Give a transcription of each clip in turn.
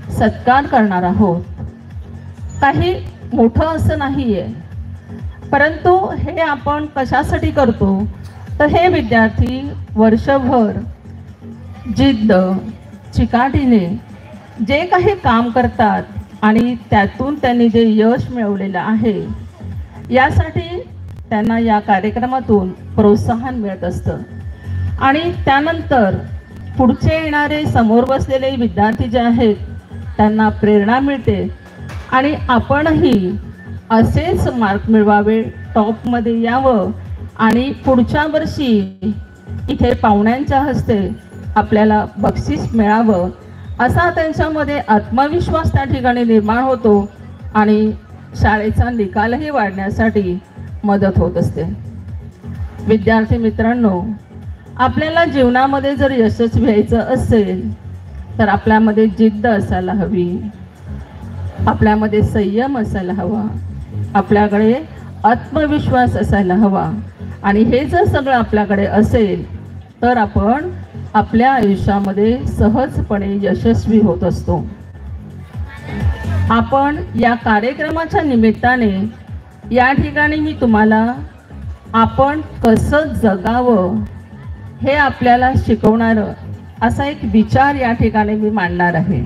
सत्कार करणार आहोत. काही मोठं असं नाहीये, परंतु हे आपण कशासाठी करतो तर हे विद्यार्थी वर्षभर जिद्द चिकाटीने जे काही काम करतात आणि त्यातून त्यांनी जे यश मिळवलेलं आहे, यासाठी त्यांना या कार्यक्रमातून प्रोत्साहन मिळत असतं. आणि त्यानंतर पुढचे येणारे समोर बसलेले विद्यार्थी जे आहेत त्यांना प्रेरणा मिळते आणि आपणही असेच मार्क मिळवावे, टॉपमध्ये यावं आणि पुढच्या वर्षी इथे पाहुण्यांच्या हस्ते आपल्याला बक्षीस मिळावं, असा त्यांच्यामध्ये आत्मविश्वास त्या ठिकाणी निर्माण होतो आणि शाळेचा निकालही वाढण्यासाठी मदत होत असते. विद्यार्थी मित्रांनो, आपल्याला जीवनामध्ये जर यशस्वी व्हायचं असेल तर आपल्यामध्ये जिद्द असायला हवी, आपल्यामध्ये संयम असायला हवा, आपल्याकडे आत्मविश्वास असायला हवा. आणि हे जर सगळं आपल्याकडे असेल तर आपण आपल्या आयुष्यामध्ये सहजपणे यशस्वी होत असतो. आपण या कार्यक्रमाच्या निमित्ताने या ठिकाणी मी तुम्हाला आपण कसं जगावं हे आपल्याला शिकवणारं असा एक विचार या ठिकाणी मी मांडणार आहे.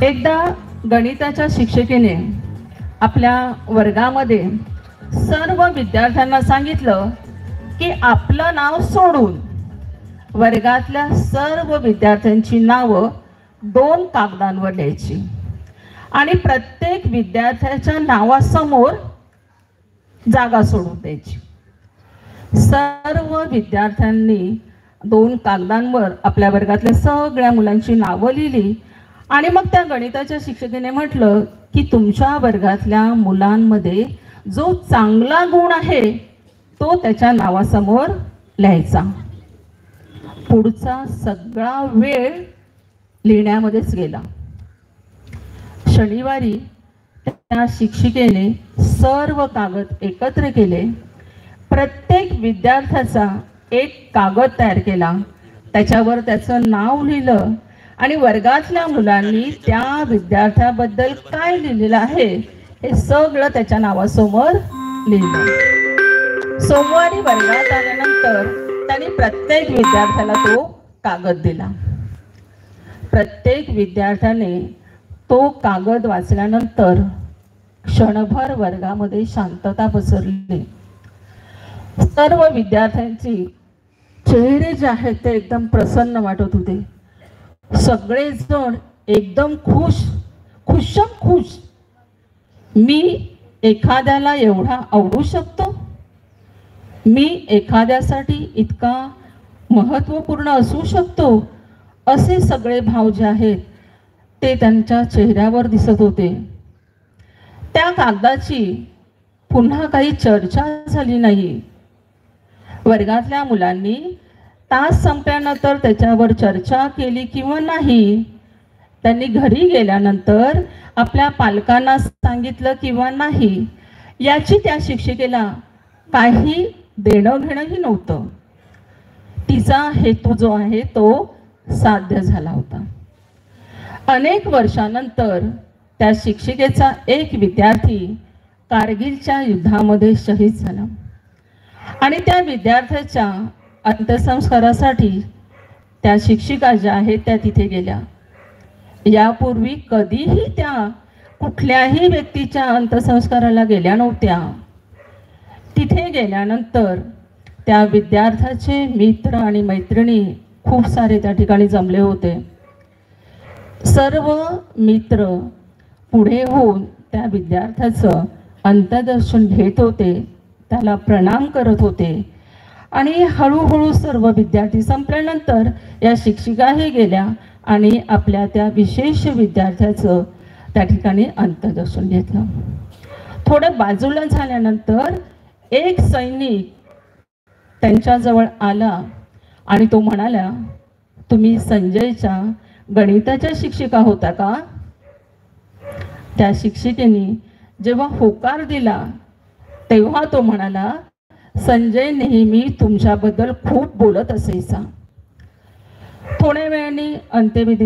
एकदा गणिताच्या शिक्षिकेने आपल्या वर्गामध्ये सर्व विद्यार्थ्यांना सांगितलं की आपलं नाव सोडून वर्गातल्या सर्व विद्यार्थ्यांची नावं 2 कागदांवर लिहायची आणि प्रत्येक विद्यार्थ्याच्या नावासमोर जागा सोडून द्यायची. सर्व विद्यार्थ्यांनी 2 कागदांवर आपल्या वर्गातल्या सगळ्या मुलांची नावं लिहिली आणि मग त्या गणिताच्या शिक्षकाने म्हटलं की तुमच्या वर्गातल्या मुलांमध्ये जो चांगला गुण आहे तो त्याच्या नावासमोर लिहायचा. पुढचा सगळा वेळ लिहिण्यामध्येच गेला. शनिवारी त्या शिक्षिकेने सर्व कागद एकत्र केले, प्रत्येक विद्यार्थ्याचा एक कागद तयार केला, त्याच्यावर त्याचं नाव लिहिलं आणि वर्गातल्या मुलांनी त्या विद्यार्थ्याबद्दल काय लिहिलेलं आहे हे सगळं त्याच्या नावासमोर लिहिलं. सोमवारी वर्गात आल्यानंतर त्यांनी प्रत्येक विद्यार्थ्याला तो कागद दिला. प्रत्येक विद्यार्थ्याने तो कागद वाचल्यानंतर क्षणभर वर्गामध्ये शांतता पसरली. सर्व विद्यार्थ्यांची चेहरे जे आहेत ते एकदम प्रसन्न वाटत होते. सगळेजण एकदम खुश. मी एखाद्याला एवढा आवडू शकतो, मी एखाद्यासाठी इतका महत्त्वपूर्ण असू शकतो, असे सगळे भाव जे आहेत ते त्यांच्या चेहऱ्यावर दिसत होते. त्या कागदाची पुन्हा काही चर्चा झाली नाही. वर्गातल्या मुलांनी तास संपल्यानंतर त्याच्यावर चर्चा केली किंवा नाही, त्यांनी घरी गेल्यानंतर आपल्या पालकांना सांगितलं किंवा नाही, याची त्या शिक्षिकेला काही देणं घेणंही नव्हतं. तिचा हेतू जो आहे तो साध्य झाला होता. अनेक वर्षानंतर त्या शिक्षिकेचा एक विद्यार्थी कारगिलच्या युद्धामध्ये शहीद झाला आणि त्या विद्यार्थ्याच्या अंत्यसंस्कारासाठी त्या शिक्षिका ज्या आहेत त्या तिथे गेल्या. यापूर्वी कधीही त्या कुठल्याही व्यक्तीच्या अंत्यसंस्काराला गेल्या नव्हत्या. तिथे गेल्यानंतर त्या विद्यार्थ्याचे मित्र आणि मैत्रिणी खूप सारे त्या ठिकाणी जमले होते. सर्व मित्र पुढे होऊन त्या विद्यार्थ्याचं अंत्यदर्शन घेत होते, त्याला प्रणाम करत होते आणि हळूहळू सर्व विद्यार्थी संपल्यानंतर या शिक्षिकाही गेल्या आणि आपल्या त्या विशेष विद्यार्थ्याचं त्या ठिकाणी अंत्यदर्शन घेतलं. थोडं बाजूला झाल्यानंतर एक सैनिक त्यांच्याजवळ आला आणि तो म्हणाला, तुम्ही संजयच्या गणिताच्या शिक्षिका होता का? त्या शिक्षिकेने जेव्हा होकार दिला तेव्हा तो म्हणाला, संजय नेहमी तुमच्याबद्दल खूप बोलत असायचा. थोड्या वेळाने अंत्यविधी